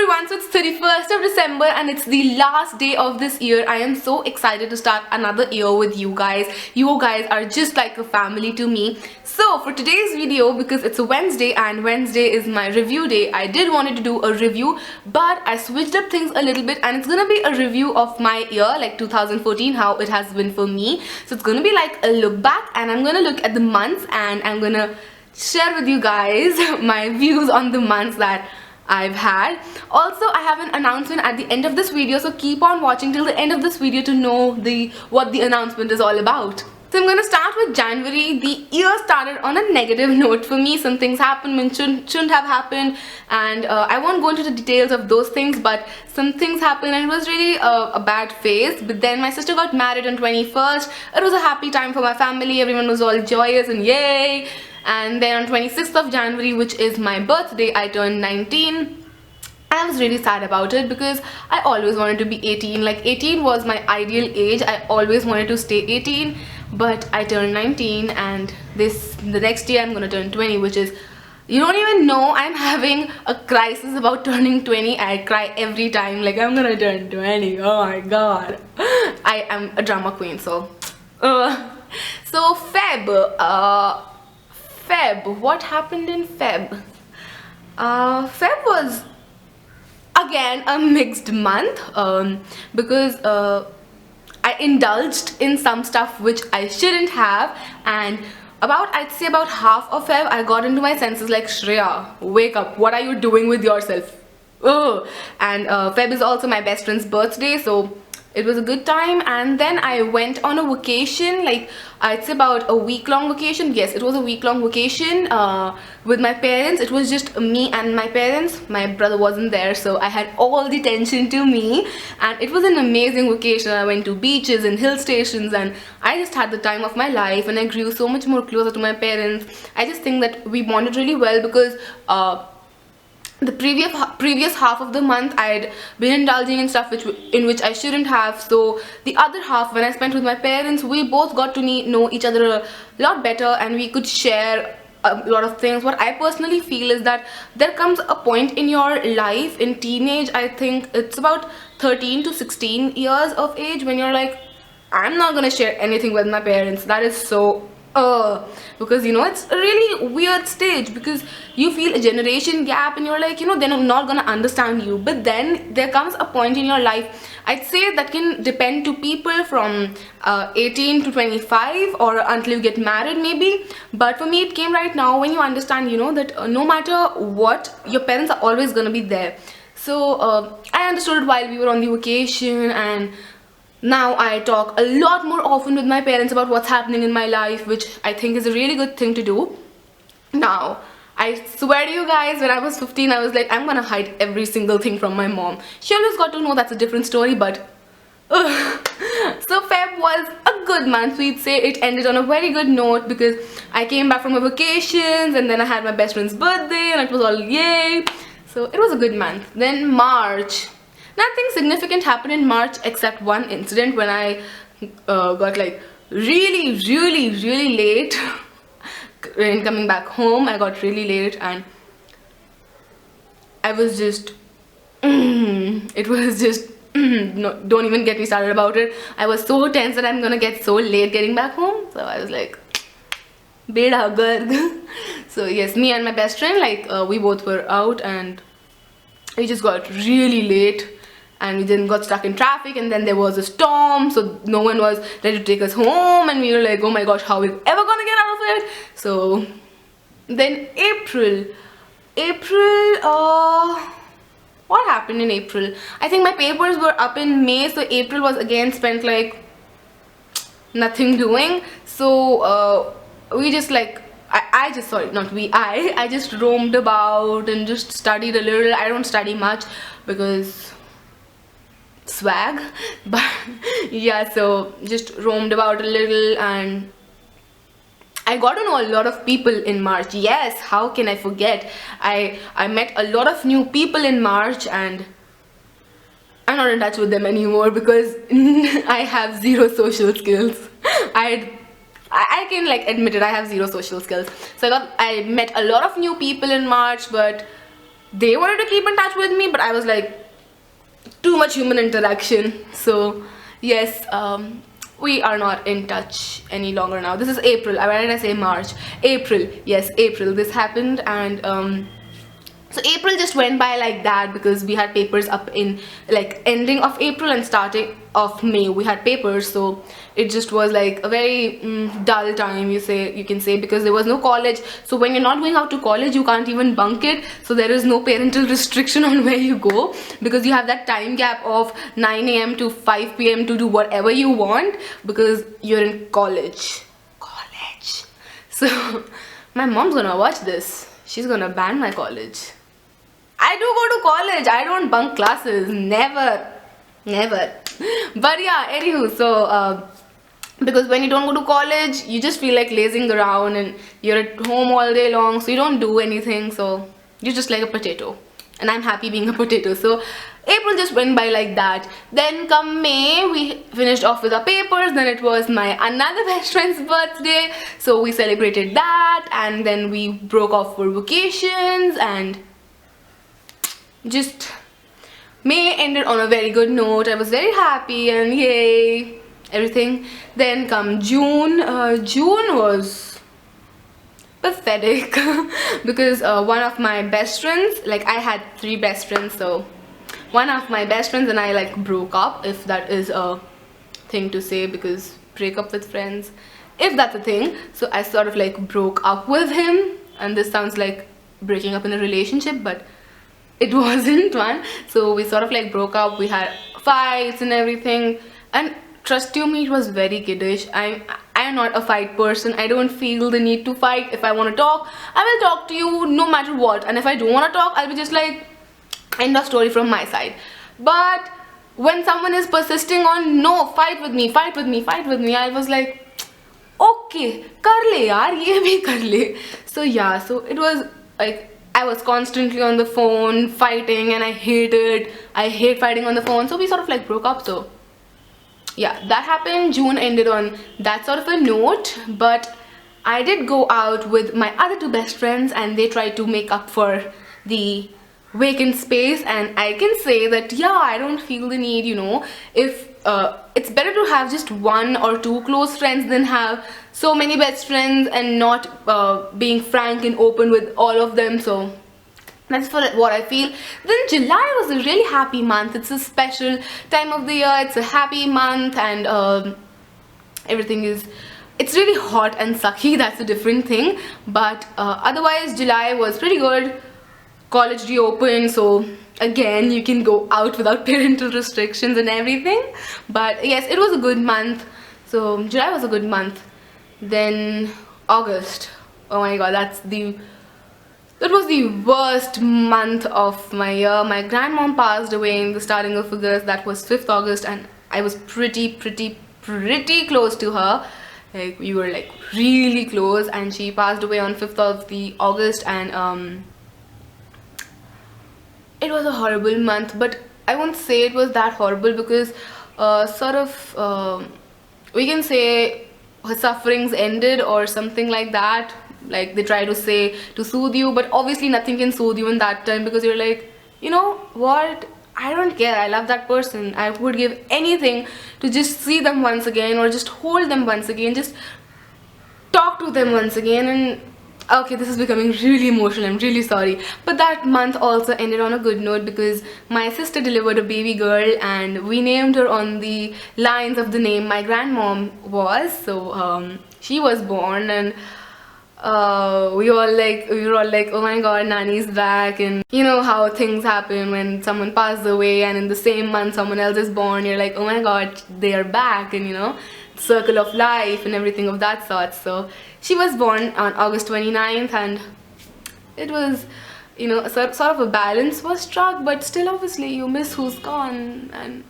everyone, so it's 31st of December and it's the last day of this year. I am so excited to start another year with you guys. You guys are just like a family to me. So for today's video, because it's a Wednesday and Wednesday is my review day, I did wanted to do a review, but I switched up things a little bit and it's gonna be a review of my year, like 2014, how it has been for me. So it's gonna be like a look back and I'm gonna look at the months and I'm gonna share with you guys my views on the months that I've had. Also, I have an announcement at the end of this video, so keep on watching till the end of this video to know what the announcement is all about. So I'm going to start with January. The year started on a negative note for me. Some things happened which shouldn't have happened, and I won't go into the details of those things, but some things happened and it was really a bad phase. But then my sister got married on 21st. It was a happy time for my family. Everyone was all joyous and yay. And then on 26th of January, which is my birthday, I turned 19. I was really sad about it because I always wanted to be 18. Like 18 was my ideal age. I always wanted to stay 18, but I turned 19 and the next year I'm gonna turn 20, which is, you don't even know, I'm having a crisis about turning 20. I cry every time, like I'm gonna turn 20. Oh my god. I am a drama queen, so Feb, what happened in Feb? Feb was again a mixed month because I indulged in some stuff which I shouldn't have, and I'd say about half of Feb I got into my senses like, Shreya, wake up, what are you doing with yourself? Oh. And Feb is also my best friend's birthday, so it was a good time. And then I went on a vacation, like I'd say about a week-long vacation. Yes, it was a week-long vacation with my parents. It was just me and my parents. My brother wasn't there, so I had all the tension to me, and it was an amazing vacation. I went to beaches and hill stations and I just had the time of my life, and I grew so much more closer to my parents. I just think that we bonded really well because the previous half of the month I'd been indulging in stuff in which I shouldn't have. So the other half, when I spent with my parents, we both got to know each other a lot better and we could share a lot of things. What I personally feel is that there comes a point in your life, in teenage, I think it's about 13 to 16 years of age, when you're like, I'm not gonna share anything with my parents. That is so because it's a really weird stage, because you feel a generation gap and you're like, they're not gonna understand you. But then there comes a point in your life, I'd say that can depend to people from 18 to 25 or until you get married maybe. But for me it came right now, when you understand that no matter what, your parents are always gonna be there. So I understood it while we were on the vacation, and now I talk a lot more often with my parents about what's happening in my life, which I think is a really good thing to do. Now, I swear to you guys, when I was 15, I was like, I'm gonna hide every single thing from my mom. She always got to know, that's a different story, but so Feb was a good month. We'd say it ended on a very good note because I came back from my vacations and then I had my best friend's birthday and it was all yay. So it was a good month. Then March. Nothing significant happened in March except one incident when I got like really late in coming back home. I got really late and I was just it was just no, don't even get me started about it. I was so tense that I'm gonna get so late getting back home, so I was like, beda garg. So yes, me and my best friend, like we both were out and we just got really late. And we then got stuck in traffic, and then there was a storm, so no one was ready to take us home, and we were like, oh my gosh, how are we ever gonna get out of it? So then April, what happened in April? I think my papers were up in May, so April was again spent like nothing doing. So we just like, I just roamed about and just studied a little. I don't study much because swag, but yeah, so just roamed about a little and I got to know a lot of people in March. Yes, how can I forget? I met a lot of new people in March and I'm not in touch with them anymore because I have zero social skills. I can like admit it, I have zero social skills. So I met a lot of new people in March, but they wanted to keep in touch with me, but I was like, too much human interaction. So yes, we are not in touch any longer now. This is April. Why did I say March? April. Yes, April. This happened, and so April just went by like that because we had papers up in like ending of April and starting of May. We had papers, so it just was like a very dull time, you can say, because there was no college. So when you're not going out to college, you can't even bunk it. So there is no parental restriction on where you go, because you have that time gap of 9 a.m. to 5 p.m. to do whatever you want because you're in college. So my mom's gonna watch this. She's gonna ban my college. I do go to college. I don't bunk classes. Never. But yeah, anywho, so because when you don't go to college, you just feel like lazing around and you're at home all day long, so you don't do anything, so you're just like a potato. And I'm happy being a potato. So April just went by like that. Then come May, we finished off with our papers. Then it was my another best friend's birthday, so we celebrated that, and then we broke off for vacations, and just May ended on a very good note. I was very happy and yay, everything. Then come June. June was pathetic because one of my best friends, like I had 3 best friends, so one of my best friends and I like broke up, if that is a thing to say, because break up with friends, if that's a thing. So I sort of like broke up with him, and this sounds like breaking up in a relationship, but it wasn't one. So we sort of like broke up. We had fights and everything, and trust you me, it was very kiddish. I'm not a fight person. I don't feel the need to fight. If I want to talk, I will talk to you no matter what, and if I don't want to talk, I'll be just like, end of story from my side. But when someone is persisting on, no, fight with me, I was like, okay, kar le yaar, ye bhi kar le. So yeah, so it was like I was constantly on the phone fighting, and I hate fighting on the phone. So we sort of like broke up. So yeah, that happened. June ended on that sort of a note, but I did go out with my other 2 best friends, and they tried to make up for the vacant space. And I can say that yeah, I don't feel the need, if it's better to have just 1 or 2 close friends than have so many best friends and not being frank and open with all of them. So that's for what I feel. Then July was a really happy month. It's a special time of the year. It's a happy month, and it's really hot and sucky. That's a different thing, but otherwise July was pretty good. College reopened, so again you can go out without parental restrictions and everything. But yes, it was a good month. So July was a good month. Then August, oh my god, that was the worst month of my year. My grandmom passed away in the starting of August. That was 5th August, and I was pretty close to her. Like, we were like really close, and she passed away on 5th of the August, and it was a horrible month. But I won't say it was that horrible, because we can say her sufferings ended or something like that. Like, they try to say to soothe you, but obviously nothing can soothe you in that time, because you're like, you know what, I don't care, I love that person, I would give anything to just see them once again, or just hold them once again, just talk to them once again. And okay, this is becoming really emotional, I'm really sorry. But that month also ended on a good note, because my sister delivered a baby girl, and we named her on the lines of the name my grandmom was. So she was born, and we were all like, oh my god, Nani's back. And you know how things happen when someone passes away and in the same month someone else is born. You're like, oh my god, they are back, and circle of life and everything of that sort. So she was born on August 29th, and it was, sort of a balance was struck, but still obviously you miss who's gone, and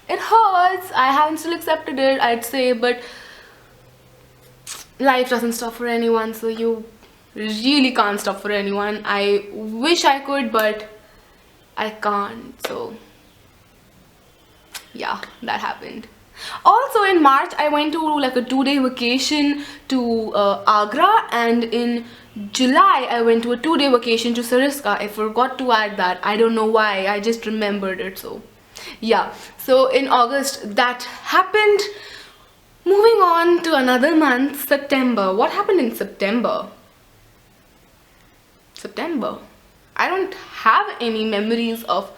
it hurts. I haven't still accepted it, I'd say, but life doesn't stop for anyone, so you really can't stop for anyone. I wish I could, but I can't. So yeah, that happened. Also in March I went to like a 2-day vacation to Agra, and in July I went to a 2-day vacation to Sariska. I forgot to add that. I don't know why, I just remembered it. So yeah, so in August that happened. Moving on to another month, September. What happened in September? September. I don't have any memories of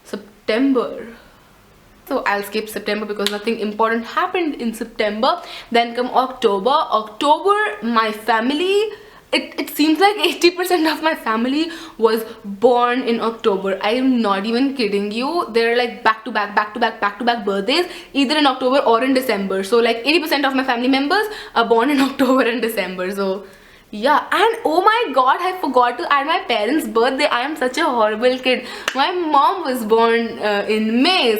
September. So I'll skip September because nothing important happened in September. Then come October. October, my family, it seems like 80% of my family was born in October. I am not even kidding you. They're like back to back birthdays, either in October or in December. So like 80% of my family members are born in October and December. So yeah, and oh my god, I forgot to add my parents' birthday. I am such a horrible kid. My mom was born in May,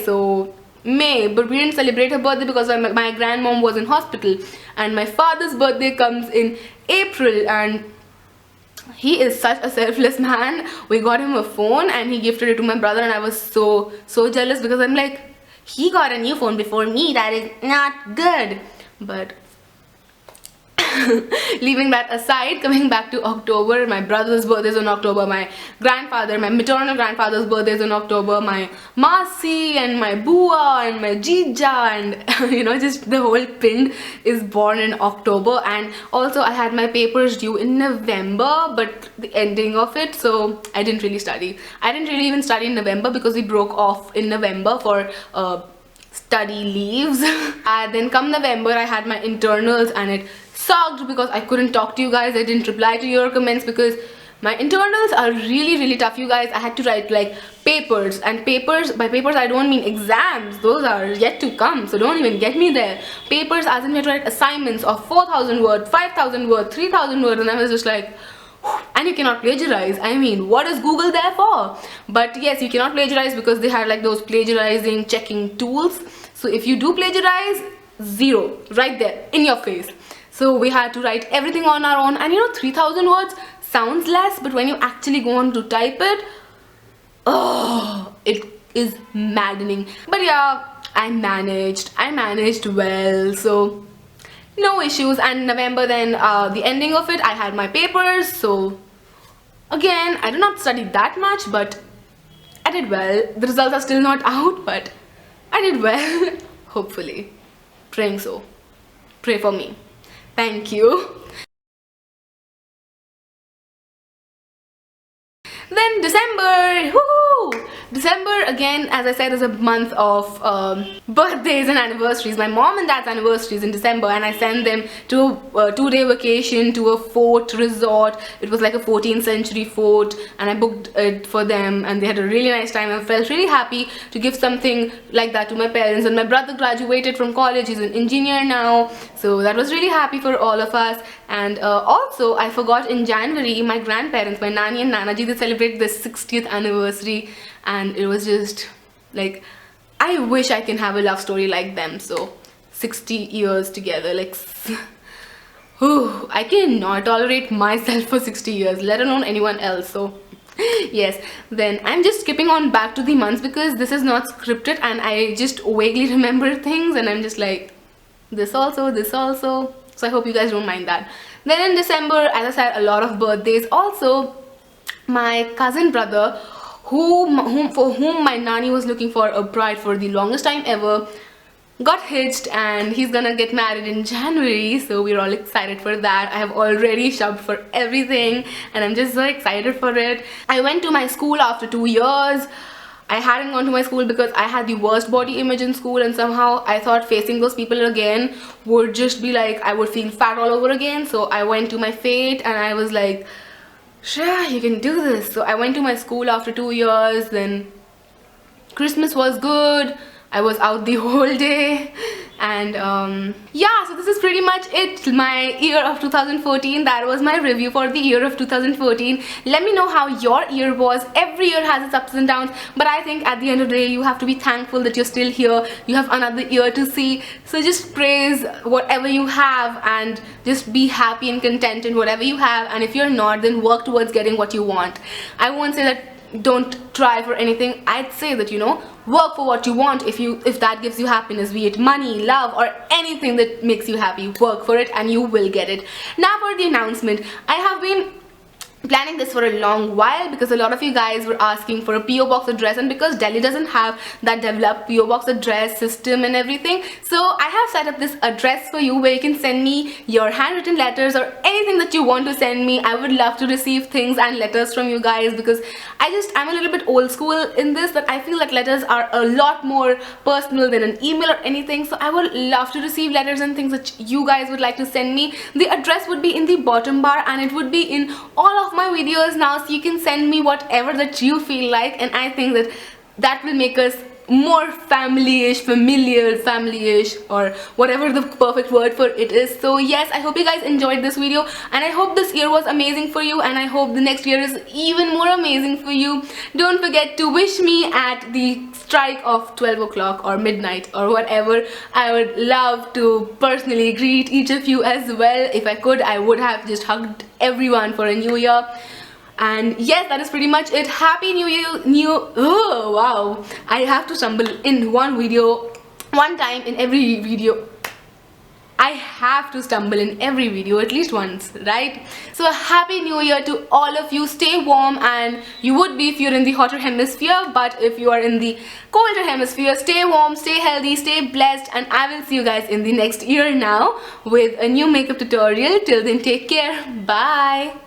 but we didn't celebrate her birthday because my grandmom was in hospital. And my father's birthday comes in April, and he is such a selfless man. We got him a phone and he gifted it to my brother, and I was so jealous because I'm like, he got a new phone before me. That is not good. But leaving that aside, coming back to October, my brother's birthday is in October, my maternal grandfather's birthday is in October, my Masi and my Bua and my Jija and you know, just the whole pind is born in October. And also I had my papers due in November, but the ending of it, so I didn't really study. I didn't really even study in November because we broke off in November for study leaves. And then come November, I had my internals, and it sucked because I couldn't talk to you guys. I didn't reply to your comments because my internals are really tough, you guys. I had to write like papers, and papers, by papers I don't mean exams, those are yet to come, so don't even get me there. Papers as in we had to write assignments of 4,000 words, 5,000 words, 3,000 words, and I was just like, and you cannot plagiarize. I mean, what is Google there for? But yes, you cannot plagiarize because they had like those plagiarizing checking tools. So if you do plagiarize, 0 right there in your face. So we had to write everything on our own, and you know, 3,000 words sounds less, but when you actually go on to type it, oh, it is maddening. But yeah, I managed well, so no issues. And November, then the ending of it, I had my papers. So again, I did not study that much, but I did well. The results are still not out, but I did well. Hopefully, praying so. Pray for me. Thank you. Then December, woohoo! December again, as I said, is a month of birthdays and anniversaries. My mom and dad's anniversaries in December, and I sent them to a 2-day vacation to a fort resort. It was like a 14th century fort, and I booked it for them, and they had a really nice time. I felt really happy to give something like that to my parents. And my brother graduated from college, he's an engineer now, so that was really happy for all of us. And also I forgot, in January my grandparents, my Nani and Nanaji, they celebrated their 60th anniversary, and it was just like, I wish I can have a love story like them. So 60 years together, like whew, I cannot tolerate myself for 60 years, let alone anyone else. So yes, then I'm just skipping on back to the months because this is not scripted and I just vaguely remember things, and I'm just like, this also. So I hope you guys don't mind that. Then in December, as I said, a lot of birthdays. Also, my cousin brother, for whom my nanny was looking for a bride for the longest time ever, got hitched, and he's gonna get married in January. So we're all excited for that. I have already shopped for everything, and I'm just so excited for it. I went to my school after 2 years. I hadn't gone to my school because I had the worst body image in school, and somehow I thought facing those people again would just be like, I would feel fat all over again. So I went to my fate and I was like, Shreya, you can do this. So I went to my school after 2 years. Then Christmas was good. I was out the whole day, and yeah, so this is pretty much it, my year of 2014. That was my review for the year of 2014. Let me know how your year was. Every year has its ups and downs, but I think at the end of the day you have to be thankful that you're still here. You have another year to see, so just praise whatever you have and just be happy and content in whatever you have. And if you're not, then work towards getting what you want. I won't say that don't try for anything. I'd say that, you know, work for what you want. If that gives you happiness, be it money, love, or anything that makes you happy, work for it and you will get it. Now for the announcement. I have been planning this for a long while because a lot of you guys were asking for a PO box address, and because Delhi doesn't have that developed PO box address system and everything, so I have set up this address for you where you can send me your handwritten letters or anything that you want to send me. I would love to receive things and letters from you guys because I'm a little bit old school in this, that I feel like letters are a lot more personal than an email or anything. So I would love to receive letters and things that you guys would like to send me. The address would be in the bottom bar and it would be in all of my videos now, so you can send me whatever that you feel like, and I think that will make us more family-ish, family-ish, or whatever the perfect word for it is. So yes, I hope you guys enjoyed this video, and I hope this year was amazing for you, and I hope the next year is even more amazing for you. Don't forget to wish me at the strike of 12 o'clock or midnight or whatever. I would love to personally greet each of you as well. If I could, I would have just hugged everyone for a new year. And yes, that is pretty much it. Happy New Year. Oh wow, I have to stumble in one time in every video. I have to stumble in every video at least once, right? So happy New Year to all of you. Stay warm, and you would be if you're in the hotter hemisphere, but if you are in the colder hemisphere, stay warm, stay healthy, stay blessed, and I will see you guys in the next year now with a new makeup tutorial. Till then, take care. Bye.